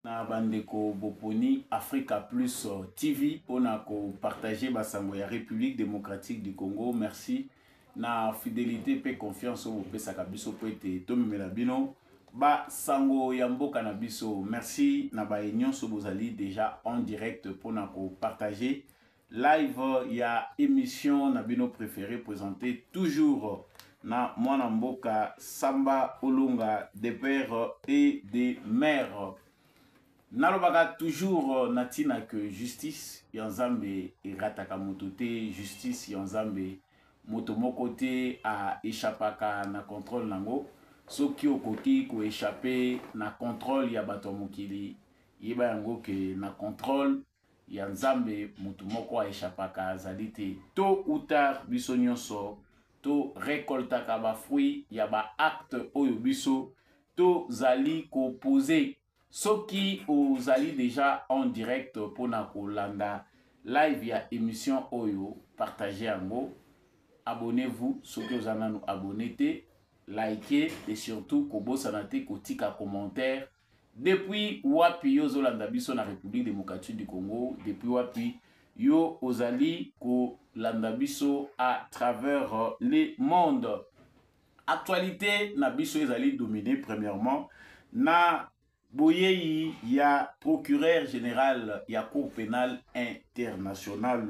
na bandeko boponi Africa Plus TV on a partagé basango ya République démocratique du Congo. Merci na fidélité pe confiance au pesaka biso po ete tomemela bino ba sango ya mboka na biso. Merci na ba nyonso bozali déjà en direct pour na partager live ya émission na bino préféré présenté toujours na mwana mboka Samba Olonga des pères et des mères. Nalobaka toujours natina que justice yanzambe erataka motote, justice yanzambe moto moko te a échappaka na contrôle nango. Soki okoki ko échapper na contrôle ya bato mokili yeba yango ke na contrôle yanzambe moto moko a échappaka azalite tôt ou tard biso nyonso to récoltaka ba fruit ya ba acte oyo biso to zali ko poser. Soki ozali déjà en direct pour na kolanda live ya émission oyo, partagez yango, abonnez-vous, soki ozana nous abonnez, likez et surtout kobosanate kotika commentaire. Depuis wapi yo zolanda biso na République démocratique du Congo, depuis wapi yo ozali ko landa biso à travers le monde. Actualité na biso ezali dominé premièrement na boyeyi ya procureur général ya cour pénale internationale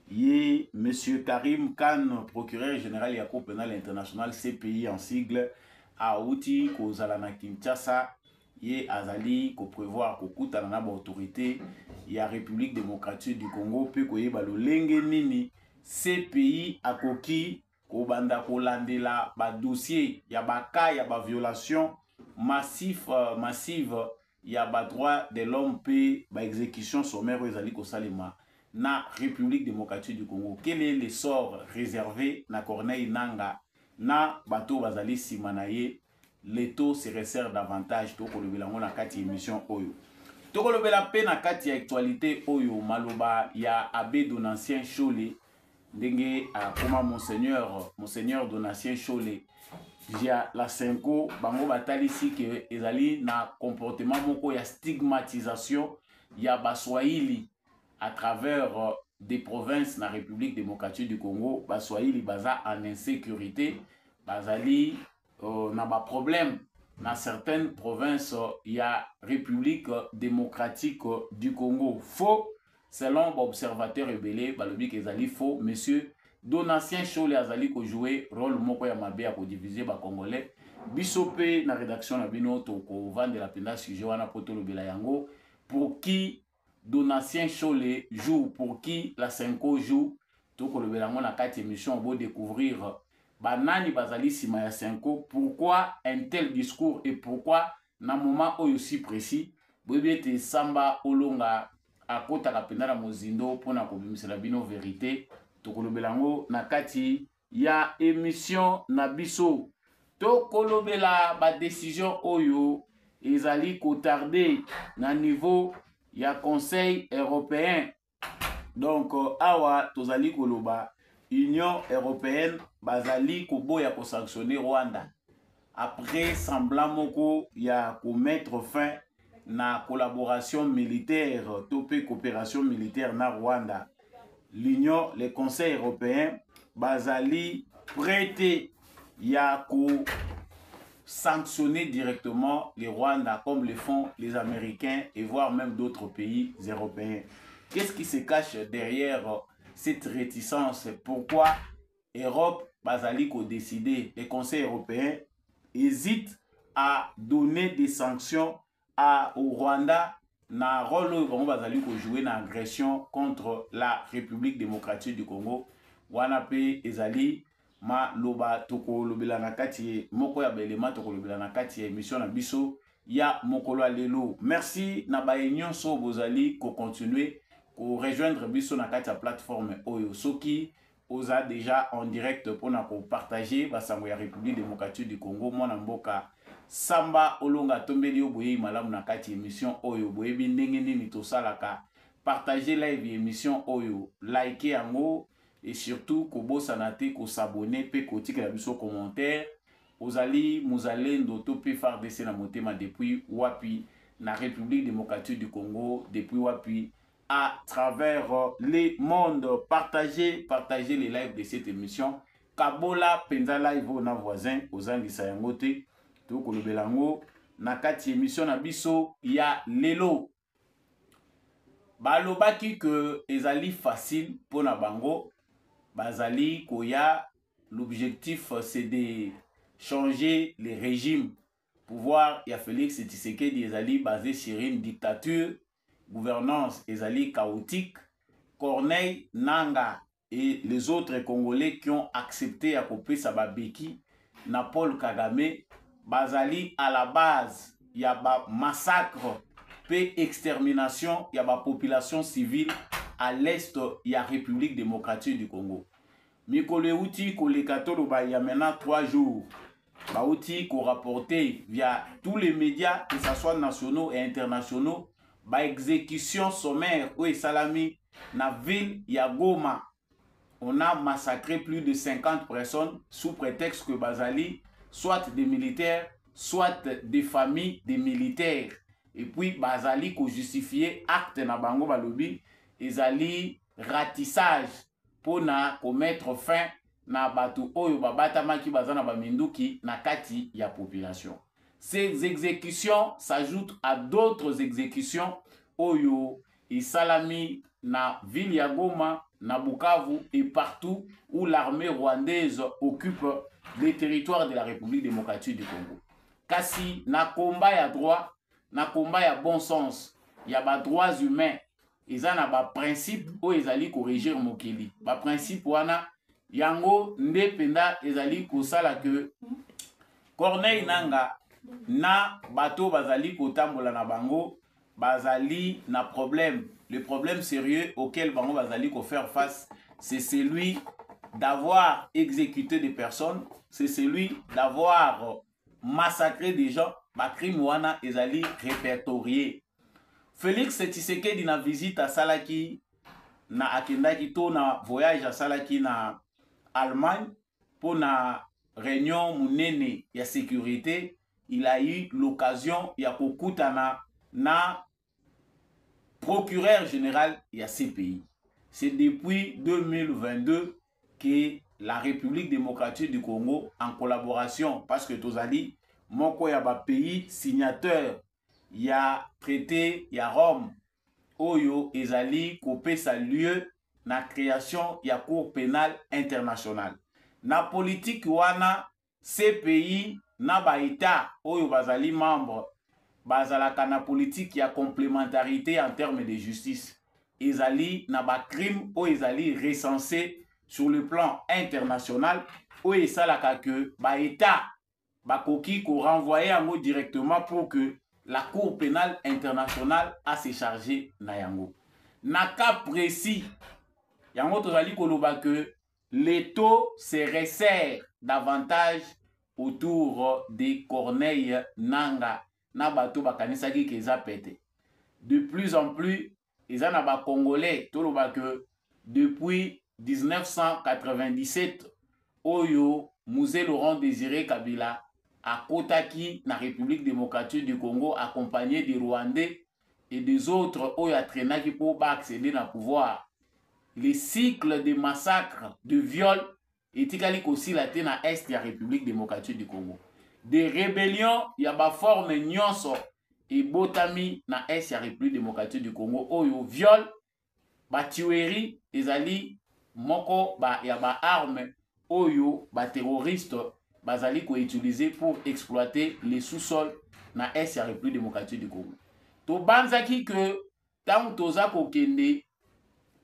ye monsieur Karim Khan, procureur général ya cour pénale internationale CPI en sigle auti kozala na Kinshasa ye azali ko prévoir ko kutana na ba autorité ya République démocratique du Congo pe koyeba lolenge nini CPI akoki kobanda kolandela ba dossier ya ba cas ya ba violation massive ya ba droit de l'homme pe ba exécution sommaire ezali ko salima na République démocratique du Congo. Quel est le sort réservé na Corneille Nanga na bato bazali simanaye leto se resserre davantage to kolobela ngona kati émission oyo. To kolobela pe na kati ya actualité oyo maloba ya Abbé Donatien Cholé ndenge akoma monseigneur Donatien Cholé via la Senko bango batalisi ke ezali na comportement moko ya stigmatisation ya baswahili à travers des provinces na République démocratique du Congo. Baswahili baza en insécurité, bazali na ba problème na certaines provinces ya République démocratique du Congo. Faux selon l'observateur rebelle balobi ke ezali faux. Monsieur Donatien Cholé azali ko jouer rôle moko ya mabe ya ko diviser ba congolais. Bisope na rédaction na bino to ko vendre la penda sujet wana poto lobela yango pour qui Donatien Cholé joue, pour qui la Senko joue. To ko lobela ngona kati émission bo découvrir banani bazali sima ya Senko, pourquoi un tel discours et pourquoi na moment aussi précis bobete Samba Olonga akota kapenda na mozindo pona ko bimisela bino vérité. Tokolobelango na kati ya émission na biso. Tokolobela ba décision oyo ezali ko tarder na niveau ya Conseil européen. Donc awa tozali koloba Union européenne bazali ko boya ko sanctionner Rwanda après semblant moko ya ko mettre fin na collaboration militaire topé coopération militaire na Rwanda. L'Union, le Conseil européen, bazali prêté ya ko sanctionner directement les Rwandais comme le font les Américains et voire même d'autres pays européens. Qu'est-ce qui se cache derrière cette réticence? Pourquoi Europe bazali ko décider, le Conseil européen hésite à donner des sanctions au Rwanda na rôle comme bazali ko jouer na agression contre la République démocratique du Congo. Wana pe ezali ma loba toko lobela na kati moko ya belema toko lobela na kati ya émission na biso ya mokolo lelo. Merci na ba nyonso bozali ko continuer ko rejoindre biso na kati ya plateforme oyo. Soki oza déjà en direct pour na ko partager basango ya République démocratique du Congo mona mboka Samba Olonga tombeli yo boye malamu na kati émission oyo boye ndenge nini to salaka partager live émission oyo like yango et surtout kobosana te ko s'abonner pe ko tika biso commentaire ozali muzalendo to pe FARDC na motema depuis wapi na République démocratique du Congo depuis wapi à travers les mondes. Partagez les lives de cette émission. Kabola penza live na voisin ozangisa yango te to kolobelango na kati émission na biso ya lelo. Balobaki que ezali facile pour na bango bazali koya. L'objectif c'est de changer les régimes. Pouvoir ya Félix Tshisekedi ezali basé sur une dictature, gouvernance ezali chaotique. Corneille Nangaa et les autres Congolais qui ont accepté à couper Sababeki na Paul Kagame bazali à la base ya ba massacre pe extermination ya ba population civile à l'est ya République démocratique du Congo. Mikole outi kolekatolo ba ya maintenant 3 jours. Ba outi ko rapporté via tous les médias que ce soit nationaux et internationaux ba exécution sommaire ou salami na ville ya Goma. On a massacré plus de 50 personnes sous prétexte que bazali soit des militaires, soit des familles des militaires. Et puis bazali ko justifier acte na bango balobi ezali ratissage pour na mettre fin na batu oyo babatamaki bazana baminduki na kati ya population. Ces exécutions s'ajoutent à d'autres exécutions oyo et salami na ville ya Goma, na Bukavu et partout où l'armée rwandaise occupe les territoires de la République démocratique du Congo. Kasi na combat ya droit, na combat ya bon sens, ya ba droits humains, eza na ba principe o ezali ko régir mokili. Ba principe wana yango nde penda ezali ko sala que Corneille Nangaa na bato bazali ko tambola na bango bazali na problème. Le problème sérieux auquel bango bazali ko faire face, c'est celui d'avoir exécuté des personnes, c'est celui d'avoir massacré des gens. Ba crime wana ezali répertorié. Félix Tshisekedi na visite à Salaki na akendaki to na voyage à Salaki na Allemagne pour na réunion munene ya sécurité. Il a eu l'occasion ya kokutana na procureur général ya CPI. C'est depuis 2022 que la République démocratique du Congo, en collaboration, parce que tozali moko ya ba pays signateur ya traité ya Rome oyo ezali kopesa lieu na création ya cour pénale internationale. Na politique wana CPI na ba état oyo bazali membre bazalaka na politique ya complémentarité en termes de justice. Ezali na ba crime oyo ezali recensé sur le plan international oyo esalaka que ba état bakoki ko renvoyer yango directement pour que la Cour pénale internationale a se chargé na yango. Na cas précis, yango tozali koloba que les taux se resserrent davantage autour de Corneille Nangaa na bato bakanisaki keza pete. De plus en plus, eza na ba Congolais toloba que depuis 1997 oyo Musée Laurent Désiré Kabila à Kotaki, na République démocratique du Congo, accompagné des Rwandais et des autres qui ont traîné pour accéder au pouvoir. Les cycles de massacres, de viols, et aussi la na est de la République démocratique du Congo. Des rébellions, il y a des formes nyonso et botami na est de la République démocratique du Congo. Oyo viol, ba tuerie, ezali moko ba ya ba armes, oyo ba terroristes. Bazali ko utilisé pour exploiter les sous-sols na est ya République démocratique du Congo. To banzaki que tant toza ko kende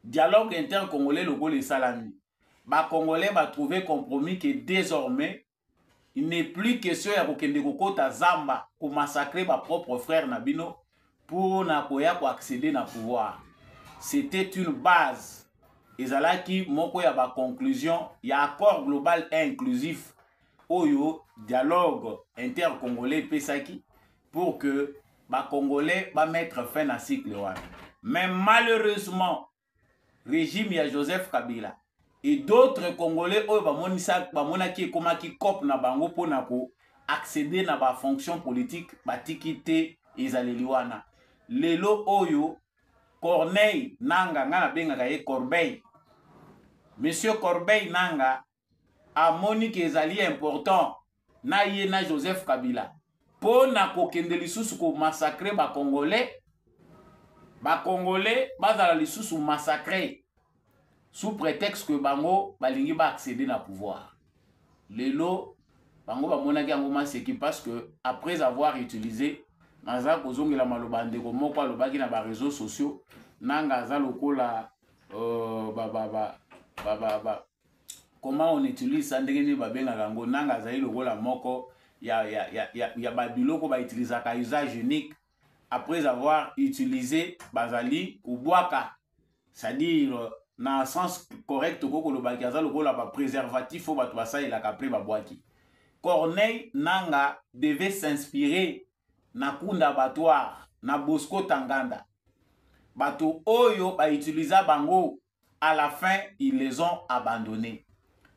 dialogue inter-congolais logo les salami. Ba Congolais ba trouver compromis que désormais il n'est plus question ya ko kende kokota zamba ko massacrer ba propre frère na bino pour na koya ko accéder na pouvoir. C'était une base. Ezalaki moko ya ba conclusion ya accord global et inclusif. Oyo dialogue inter-congolais pesaki pour que ba Congolais ba mettre fin à cycle wana. Mais malheureusement, régime ya Joseph Kabila et d'autres Congolais oyo ba monaki komaki cop na bango pona ko accéder na ba fonction politique ba tikité ezaleli wana. Lelo oyo Corneille Nanga ngana bengaka ye Corbeil. Monsieur Corbeil Nanga amoni ke ezali important na ye na Joseph Kabila po na kokende lisusu ko massacrer ba Congolais. Ba Congolais bazala lisusu massacrer sous prétexte que bango balingi ba accéder na pouvoir. Lelo bango bamonaki yango maseki parce que après avoir utilisé naza kozongela maloba ndeko moko alobaki na ba réseaux sociaux Nanga aza lokola comment on utilise ça ndenge ni babengaka yango Nanga azali lokola moko ya babiloko ba utilisaka usage unique après avoir utilisé bazali kubwaka, c'est-à-dire na sens correct koko lobaki aza lokola ba préservatif o bato basalelaka après babwaki. Corneille Nanga devait s'inspirer na Kunda Batoire, na Bosco Tanganda. Bato oyo ba utilisa bango, à la fin ils les ont abandonnés.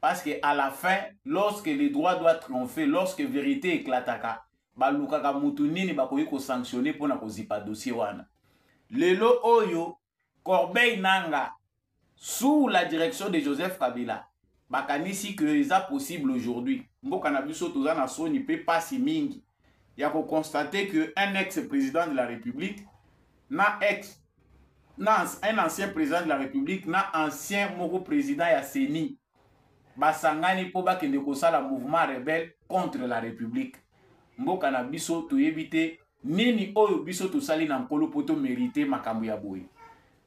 Parce que à la fin, lorsque les droits doivent triompher, lorsque vérité éclataka, balukaka mutu nini bakoki ko sanctionner pona ko zipa dossier wana. Lelo oyo Corbeil Nanga sous la direction de Joseph Kabila bakanisi que eza possible aujourd'hui. Mboka na biso toza na soni pe pasi mingi ya ko constater que un ex-président de la République un ancien président de la République na ancien moko président ya CENI basangani po bakende kosala mouvement rebelle contre la République. Mboka na biso toyebite nini oyo biso tosali na nkolo poto mériter makambo ya boye.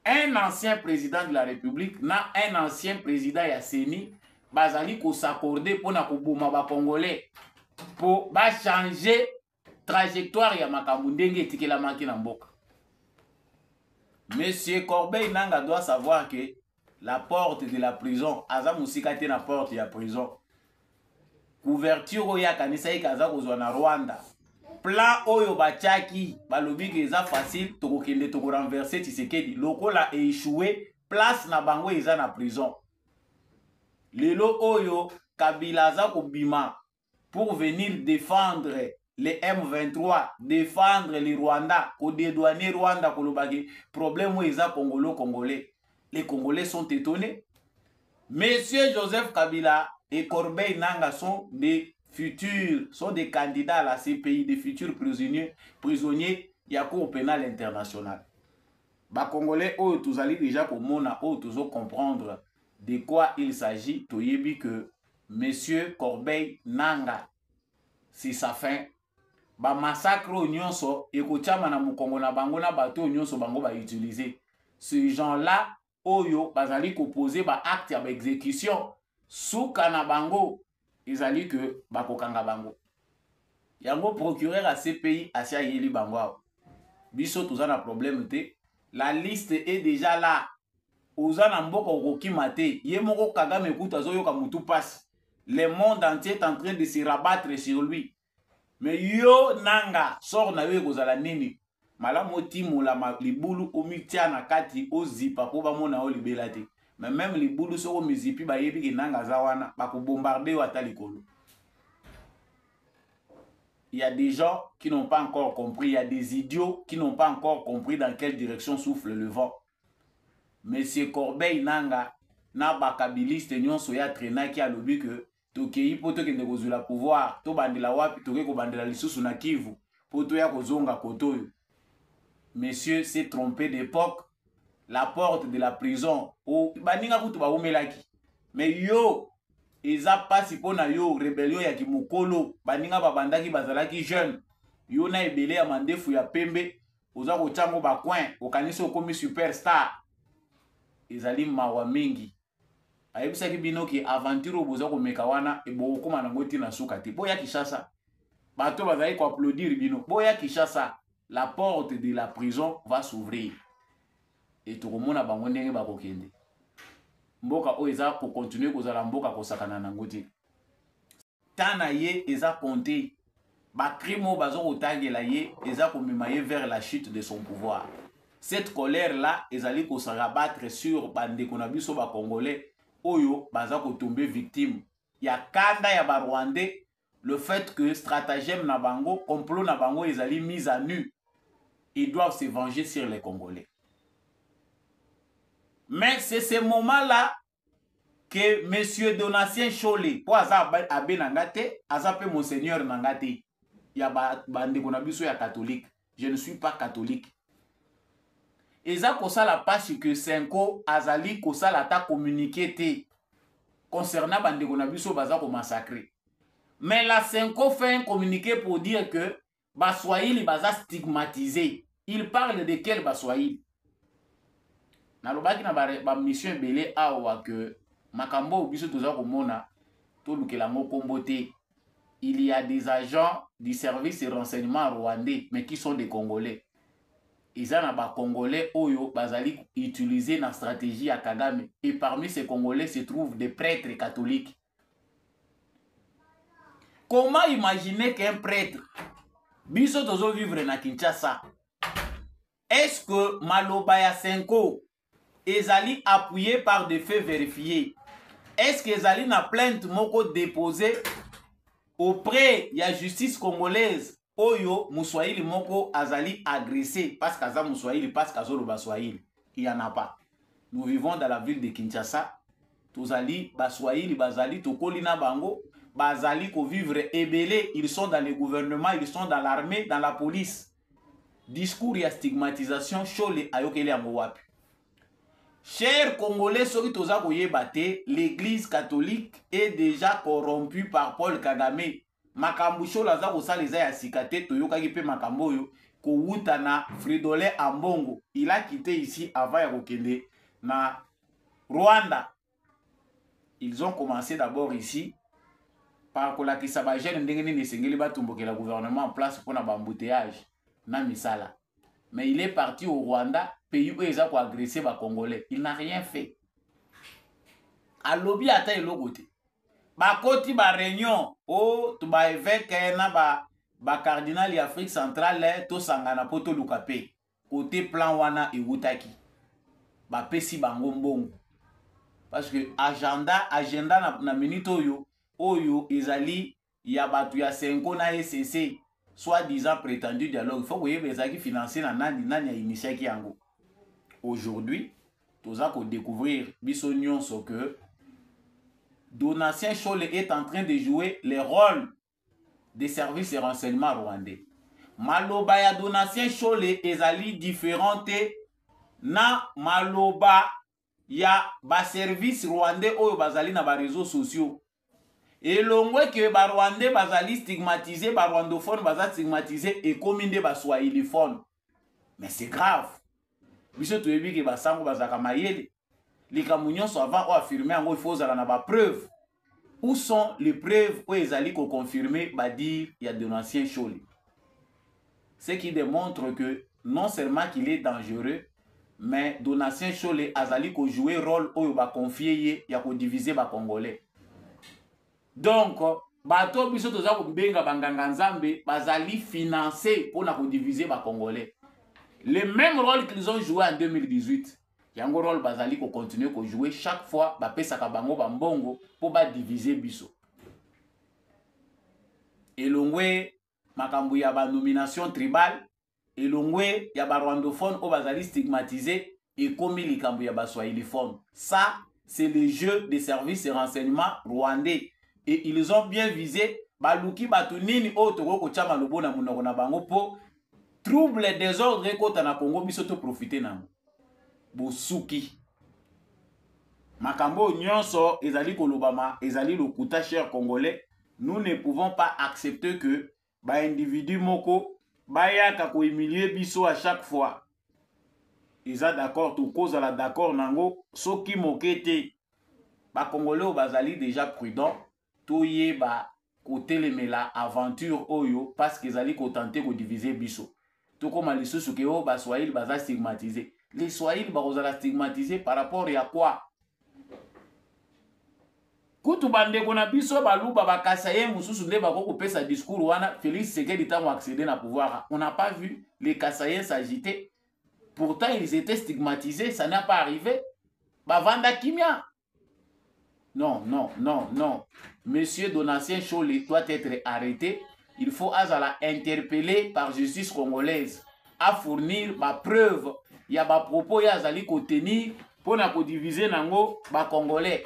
Un ancien président de la République na un ancien président ya CENI bazali ko s'accorder pour na koboma ba Congolais pour ba changer trajectoire ya makambo ndenge etikela maki na mboka. Monsieur Corbeil Nanga doit savoir que la porte de la prison aza musika te na porte ya prison. Couverture oya kanisa ikaza kozwa na Rwanda. Plan oyo bachaki balobi ke eza facile tokokende toko renverser Tshisekedi lokola échoué place na bango eza na prison. Lelo oyo Kabila aza kobima pour venir défendre les M23, défendre les Rwandais, ko dédouaner Rwanda kolobaki problème eza congolais. Les Congolais sont étonnés. Monsieur Joseph Kabila et Corbeil Nanga sont des futurs, sont des candidats à la CPI, des futurs prisonniers ya Cour pénale internationale. Ba Congolais oyo tozali déjà komona oyo tozo comprendre de quoi il s'agit. Toyebi que Monsieur Corbeil Nanga c'est sa fin. Ba massacre nyonso ekochama na mukongo na bango na bato nyonso bango ba utiliser. Ce gens-là oyo bazali koposer ba acte ya ba exécution suka na bango ezali que bakokanga bango. Yango procureur à CPI asia yeli bango. Biso toza na problème te. La liste est déjà là. Oza na mboka okokima te. Ye moko Kagame kuta zo yoka mutu passe. Le monde entier est en train de se rabattre sur lui. Mais yo Nanga sort na yo kozala nini? Malamu timola libulu omitia na kati ozipa po bamona o libela te. Mais même libulu soko mizipi ba yebi ke Nanga zawana ba ko bombarder wata likolo. Il y a des gens qui n'ont pas encore compris, il y a des idiots qui n'ont pas encore compris dans quelle direction souffle le vent. Monsieur Corbeil Nanga na bakabiliste nyonso ya trena ki alobi que tokei poto kende kozula pouvoir to bandela wapi toke ko bandela lisusu na Kivu poto ya kozonga kotoyo. Monsieur s'est trompé d'époque. La porte de la prison o baninga kutu ba umelaki. Mais yo eza pasi pona yo rébellion ya kimukolo baninga babandaki bazalaki jeune. Yo na ebele ya mandefu ya pembe oza ko chango ba coin okanisi okomi superstar. Ezali mawa mingi. Ayebisaki bino ki aventure oboza ko meka wana ebo koma na ngoti na suka te. Boya Kishasa. Bato bazali ko applaudir bino. Boya Kishasa. La porte de la prison va s'ouvrir. Et tout le monde a bangondenge bakokende. Mboka o eza ko continuer kozala mboka kosakana na ngoti. Tana ye eza compté. Ba crime bazo otagela ye eza ko mimaye vers la chute de son pouvoir. Cette colère là ezali ko se rabattre sur bande konabiso ba congolais oyo baza ko tomber victime. Ya kanda ya ba Rwandais, le fait que stratagème na bango, complot na bango ezali mise à nu. ils doivent se venger sur les Congolais. Mais c'est ce moment-là que M. Donatien Chole, pour Abe Nangate, Azape Monseigneur Nangate, il y a bande konabiso ya catholique. Je ne suis pas catholique. Et ça, la page que Senko Azali Kosala ta communiqué concernant bande konabiso baza ko massacrer. Mais la Senko fait un communiqué pour dire que Baswahili baza stigmatisé. Il parle de quel Baswahili? Nalobaki na ba mission belé awa que makambo biso toza komona to lukela mokombo te. Il y a des agents du service de renseignement rwandais mais qui sont des Congolais. Ils ont des Congolais oyo bazali utilisé la stratégie à Kagame et parmi ces Congolais se trouvent des prêtres catholiques. Comment imaginer qu'un prêtre biso tozo vivre na Kinshasa? Est-ce que Malobaya Senko ezali appuyé par des faits vérifiés? Est-ce que ezali na plainte moko déposée auprès de la justice congolaise oyo Mouswahili moko azali agressé parce qu'aza Mouswahili parce qu'azolo Baswahili? Il n'y en a pas. Nous vivons dans la ville de Kinshasa. Tozali Baswahili bazali tokolina bango bazali ko vivre ebele. Ils sont dans le gouvernement, ils sont dans l'armée, dans la police. Discours et stigmatisation Chole ayokele yango wapi? Chers Congolais, soki toza koyebate, l'église catholique est déjà corrompue par Paul Kagame. Makambu Chola za kosaleza ya sikate toyokaki pe makambo yo kowuta na Fridolin Ambongo. Il a quitté ici avant ya kokende na Rwanda. Ils ont commencé d'abord ici par kolakisa ba jeune ndenge nini esengeli batumbokela gouvernement en place pour na bambouteillage na misala. Mais il est parti au Rwanda, pays où ils ont agressé les Congolais. Il n'a rien fait. À lobby à taille logote. Ba koti ba réunion, oh, tu ba évêque na ba cardinal y Afrique centrale, to sangana poto lukape. Côté plan wana et wutaki. Ba pesi bango mbongo. Parce que agenda na minute oyo ezali ya batu ya Senko na SCC. Soi-disant prétendu dialogue, il faut que vous ayez financé na nani initié yango. Aujourd'hui, nous allons découvrir bisognon ce que Donatien Chole est en train de jouer les rôles des services de renseignement rwandais. Maloba ya Donatien Chole ezali différente na maloba ya ba service rwandais oyo bazali na ba réseaux sociaux. Et l'ongwe que ba Rwandais bazali stigmatisé, ba rwandophone bazali stigmatisé et commune ba swahiliphone. Mais c'est grave. Biso toyebi ke basango bazaka mayele. Likambo nyonso avant o affirmer ngo il faut zala na ba preuve. Où sont les preuves où ezali ko confirmer ba dire il y a Donatien Chole? Ce qui démontre que non seulement qu'il est dangereux, mais Donatien Chole azali ko jouer rôle oyo ba confier ya ko diviser ba Congolais. Donc, bato biso toza ko benga banganga nzambe bazali financé pour na ko diviser ba Congolais. Le même rôle qu'ils ont joué en 2018. Yango rôle bazali ko continuer ko jouer chaque fois ba pesa ka bango ba mbongo pour ba diviser biso. Elongwe makambu ya ba nomination tribale, elongwe ya ba rwandophone o bazali stigmatisé et comme likambu ya ba swahiliphone. Ça, c'est le jeu des services de renseignement rwandais. Et ils ont bien visé baluki batunini o toko ko chama lobo na munoko na bango po trouble désordre kota na Congo biso to profiter nango. Bosuki. Makambo nyonso ezali kolobama ezali lokuta cher congolais. Nous ne pouvons pas accepter que ba individu moko bayaka ko humilier biso à chaque fois. Ils sont d'accord to cause la d'accord nango soki mokete. Ba congolais bazali déjà prudent. Toye ba côté la aventure oyo parce qu'ils allaient tenter de diviser biso. Tout comme les sous que o ba Swahili baza stigmatisé. Les Swahili ba stigmatisé par rapport à quoi? Kutu bande kona biso baluba bakasaye mususu nde bako kopesa discours wana Félix Tshisekedi tango accéder na pouvoir. On n'a pas vu les Kassayens s'agiter. Pourtant ils étaient stigmatisés, ça n'a pas arrivé. Ba vanda kimia. Non, non, non, non. Monsieur Donatien Chole doit être arrêté. Il faut azala interpellé par justice congolaise. à fournir ma preuve. Il y a des propos qui sont tenir pour diviser les Congolais.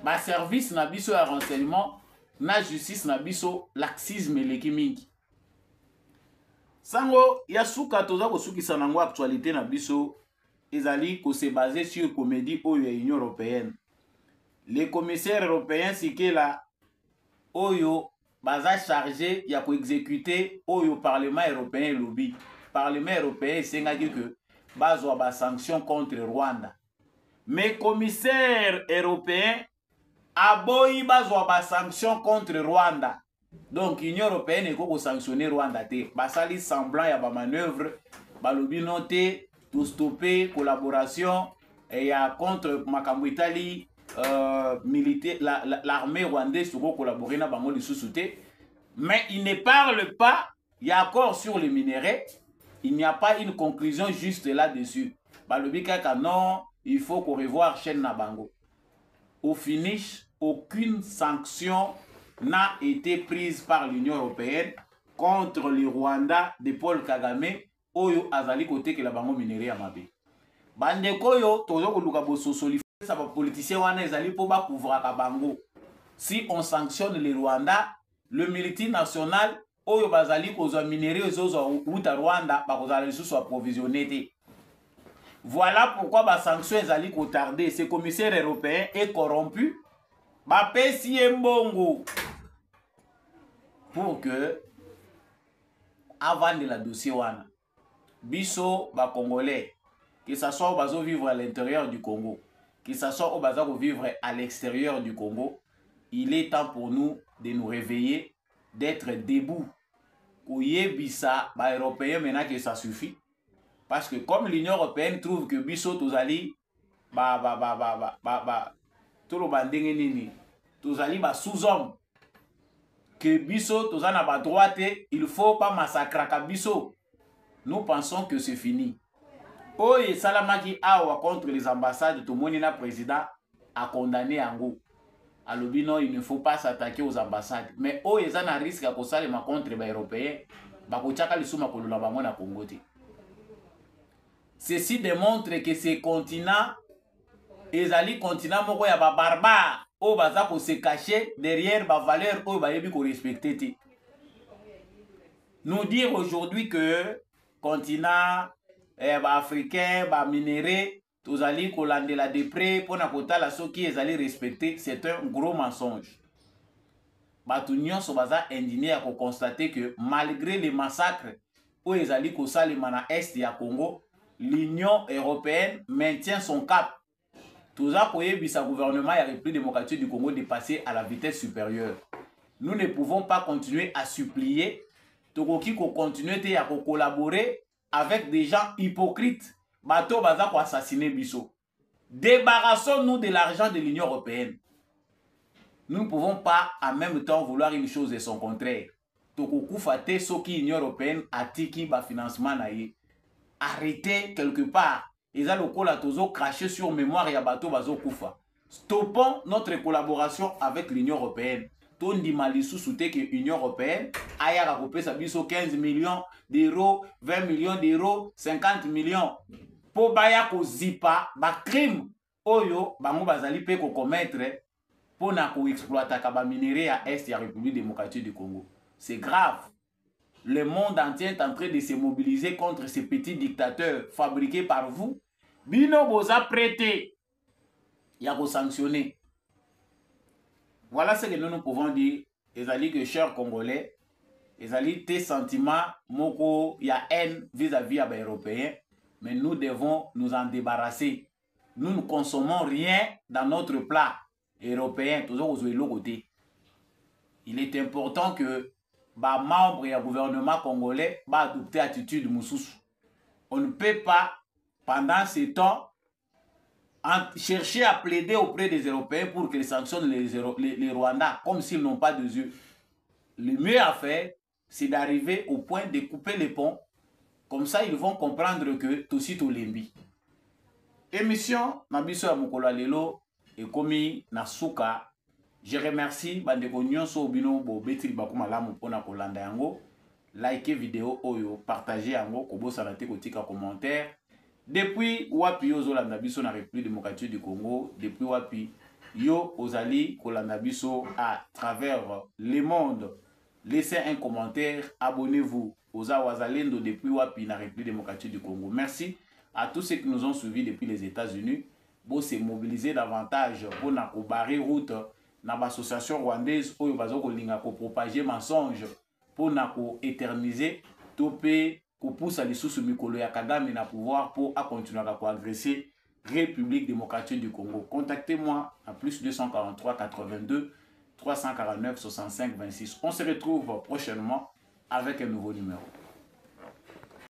Les service na biso ya renseignement, na justice na biso, laxisme eleki mingi. Sango, ya suka toza kosukisa nango actualité na biso, ezali ko se baser sur comédie oyo ya Union européenne. Les commissaires européens sikela oyo baza chargé ya ko exécuter oyo Parlement européen lobby. Parlement européen sengaki que bazwa ba sanction contre Rwanda. Mais commissaires européens aboyi bazwa ba sanction contre Rwanda. Donc Union européenne eko sanctionner Rwanda te. Basali semblant ya ba manœuvre, balobi noté to stopper collaboration et ya contre makambo Italie militaire l'armée rwandaise pour collaborer na bango lisusu te. Mais il ne parle pas, il y a accord sur les minéraux, il n'y a pas une conclusion juste là-dessus. Balobi kaka non, il faut qu'on revoie chaîne na bango. Au finish, aucune sanction n'a été prise par l'Union européenne contre le Rwanda de Paul Kagame oyo azali côté que la bango minéraux ya mabe. Bande koyo tozo koluka bososoli ça va politicien wana ezali po ba couvrir ka bango. Si on sanctionne le Rwanda, le multinational oyo bazali kozwa minéraux ezozo uta Rwanda ba kozala lisusu approvisionner te. Voilà pourquoi ba sanction ezali ko tarder. Ce commissaire européen est corrompu. Ba pesi mbongo pour que avant de la dossier wana biso ba congolais que ça soit bazo vivre à l'intérieur du Congo, que ça soit au bazo vivre à l'extérieur du Congo, il est temps pour nous de nous réveiller, d'être debout. Koyebisa ba européen maintenant que ça suffit. Parce que comme l'Union européenne trouve que biso tozali tout le bandenge nini tozali ba sous-homme, que biso tozana ba droite, il faut pas massacrer biso. Nous pensons que c'est fini. Oye salamaki awa contre les ambassades, tout le monde na président a condamné Ango. Alobi non, il ne faut pas s'attaquer aux ambassades. Mais oye zana risque à kosalema contre les Européens, bakochaka lisuma kolula bango na Congo te. Ceci démontre que ces continents, ezali continent moko ya ba barbare, o baza ko se cacher derrière ba valeur o ba yebi ko respecter te. Nous dire aujourd'hui que continent africain, minéré, tozali kolandela de près pour na kotala soki ezali respecté, c'est un gros mensonge. Batu nyonso baza indigné à constater que malgré les massacres où ezali kosalema na est ya Congo, l'Union européenne maintient son cap. Toza koyebisa gouvernement ya République démocratique du Congo de passer à la vitesse supérieure. Nous ne pouvons pas continuer à supplier, tokoki ko continuer à collaborer avec des gens hypocrites. Bato baza ko assassiner biso. Débarrassons-nous de l'argent de l'Union européenne. Nous ne pouvons pas en même temps vouloir une chose et son contraire. Tokoku fate soki l'Union européenne atiki ba financement na ye. Arrêtez quelque part. Eza lokola tozo cracher sur mémoire ya bato bazo kufa. Stoppons notre collaboration avec l'Union européenne. Tondi malisu soute que l'Union européenne aya kopesa biso 15 millions d'euros, 20 millions d'euros, 50 millions. Po baya ko zipa ba crime oyo bango bazali pe ko commettre pour na ko exploiter ka ba minerai à est ya République démocratique du Congo. C'est grave. Le monde entier est en train de se mobiliser contre ces petits dictateurs fabriqués par vous. Bino boza prêté. Ya ko sanctionner. Voilà ce que nous pouvons dire. Ezali que chers Congolais, ezali tes sentiments, moko ya haine vis-à-vis des Européens, mais nous devons nous en débarrasser. Nous ne consommons rien dans notre plat européen. Il est important que les membres et le gouvernement congolais adoptent attitude moussous. On ne peut pas, pendant ce temps, chercher à plaider auprès des Européens pour qu'ils sanctionnent les Rwandais comme s'ils n'ont pas de yeux. Le mieux à faire, c'est d'arriver au point de couper les ponts. Comme ça, ils vont comprendre que tout site lembi. Émission Nabiso ya mokolo lelo ekomi na suka. Je remercie bandeko nyonso bino bo betili bakuma lamu pona kolanda yango. likez vidéo oyo, partagez yango, kobosana te kotika commentaire. Depuis wapi ozolanda biso na République démocratique du Congo, depuis wapi yo ozali kolanda biso à travers le monde. Laissez un commentaire, abonnez-vous aux Wazalendo depuis wapi na République démocratique du Congo. Merci à tous ceux qui nous ont suivis depuis les États-Unis. Bon, se mobiliser davantage pour na barrer route na l'association rwandaise oyo bazo kolinga ko propager mensonge pour na ko éterniser topé ko poussa les sous mikolo ya Kagame na pouvoir pour à continuer à agresser République démocratique du Congo. Contactez-moi à plus 243 82 349 65 26. On se retrouve prochainement avec un nouveau numéro.